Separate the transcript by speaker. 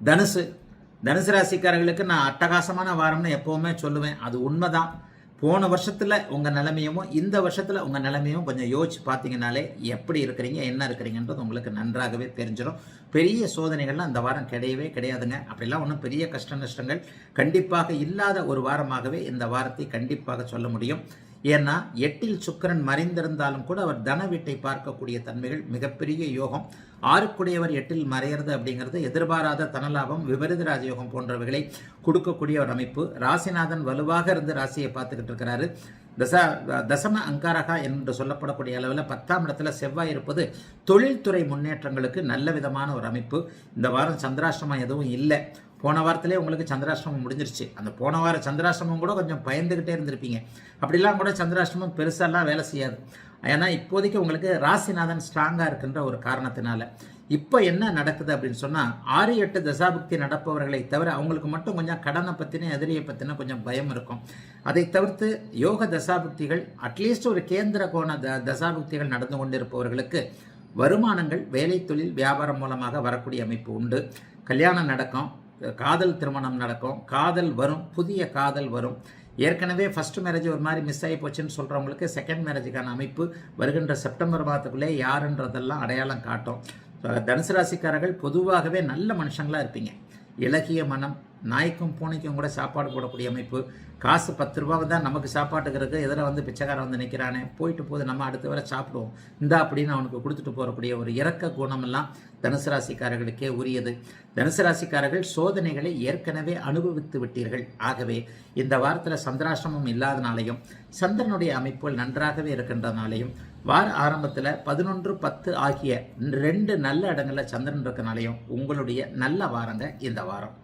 Speaker 1: தனுசு ராசிக்காரர்களுக்கு நான் அட்டகாசமான வாரம்னு எப்போவுமே சொல்லுவேன். அது உண்மைதான். போன வருஷத்தில் உங்கள் நிலைமையும் இந்த வருஷத்தில் உங்கள் நிலைமையும் கொஞ்சம் யோசிச்சு பார்த்தீங்கனாலே எப்படி இருக்கிறீங்க என்ன இருக்கிறீங்கன்றது உங்களுக்கு நன்றாகவே தெரிஞ்சிடும். பெரிய சோதனைகள்லாம் அந்த வாரம் கிடையவே கிடையாதுங்க. அப்படிலாம் ஒன்றும் பெரிய கஷ்ட நஷ்டங்கள் கண்டிப்பாக இல்லாத ஒரு வாரமாகவே இந்த வாரத்தை கண்டிப்பாக சொல்ல முடியும். ஏன்னா 8ல் சுக்கிரன் மறைந்திருந்தாலும் கூட அவர் தன வீட்டை பார்க்கக்கூடிய தன்மைகள் மிகப்பெரிய யோகம். 6க்குடையவர் 8ல் மறையிறது அப்படிங்கிறது எதிர்பாராத தனலாபம், விபரீத ராஜயோகம் போன்றவைகளை கொடுக்கக்கூடிய ஒரு அமைப்பு. ராசிநாதன் வலுவாக இருந்து ராசியை பார்த்துக்கிட்டு இருக்கிறாரு. தசம அங்காரகா என்று சொல்லப்படக்கூடிய அளவில் 10ஆம் இடத்துல செவ்வாய் இருப்பது தொழில்துறை முன்னேற்றங்களுக்கு நல்ல விதமான ஒரு அமைப்பு. இந்த வாரம் சந்திராஷ்டமம் எதுவும் இல்லை. போன வாரத்திலே உங்களுக்கு சந்திராஷ்டமம் முடிஞ்சிருச்சு. அந்த போன வார சந்திராஷ்டமம் கூட கொஞ்சம் பயந்துக்கிட்டே இருந்திருப்பீங்க. அப்படிலாம் கூட சந்திராஷ்டமம் பெருசாலாம் வேலை செய்யாது. ஏன்னா இப்போதைக்கு உங்களுக்கு ராசிநாதன் ஸ்ட்ராங்காக இருக்கின்ற ஒரு காரணத்தினால இப்போ என்ன நடக்குது அப்படின்னு சொன்னால் 6, 8 தசாபுக்தி நடப்பவர்களை தவிர அவங்களுக்கு மட்டும் கொஞ்சம் கடனை பற்றின எதிரியை பற்றின கொஞ்சம் பயம் இருக்கும். அதை தவிர்த்து யோக தசாபுக்திகள் அட்லீஸ்ட் ஒரு கேந்திர கோண தசாபுக்திகள் நடந்து கொண்டிருப்பவர்களுக்கு வருமானங்கள் வேலை தொழில் வியாபாரம் மூலமாக வரக்கூடிய அமைப்பு உண்டு. கல்யாணம் நடக்கும், காதல் திருமணம் நடக்கும், காதல் வரும், புதிய காதல் வரும். ஏற்கனவே ஃபர்ஸ்ட் மேரேஜ் ஒரு மாதிரி மிஸ் ஆகி போச்சுன்னு சொல்கிறவங்களுக்கு செகண்ட் மேரேஜுக்கான அமைப்பு வருகின்ற செப்டம்பர் மாதத்துக்குள்ளே யாருன்றதெல்லாம் அடையாளம் காட்டும். தனுசு ராசிக்காரர்கள் பொதுவாகவே நல்ல மனுஷங்களாக இருப்பீங்க. இலகிய மனம், நாய்க்கும் பூனைக்கும் கூட சாப்பாடு போடக்கூடிய அமைப்பு. காசு 10 ரூபாவை தான் நமக்கு சாப்பாட்டுக்கிறது, எதில் வந்து பிச்சைக்காரன் வந்து நிற்கிறானே, போயிட்டு போது நம்ம அடுத்த வரை சாப்பிடுவோம் இந்தா அப்படின்னு அவனுக்கு கொடுத்துட்டு போகக்கூடிய ஒரு இறக்க குணமெல்லாம் தனுசு ராசிக்காரர்களுக்கே உரியது. தனுசு ராசிக்காரர்கள் சோதனைகளை ஏற்கனவே அனுபவித்து விட்டீர்கள். ஆகவே இந்த வாரத்தில் சந்திராஷ்டமம் இல்லாதனாலையும் சந்திரனுடைய அமைப்புகள் நன்றாகவே இருக்கின்றனாலையும் வார ஆரம்பத்தில் 11, 10 ஆகிய 2 நல்ல இடங்களில் சந்திரன் இருக்கனாலையும் உங்களுடைய நல்ல வாரங்க இந்த வாரம்.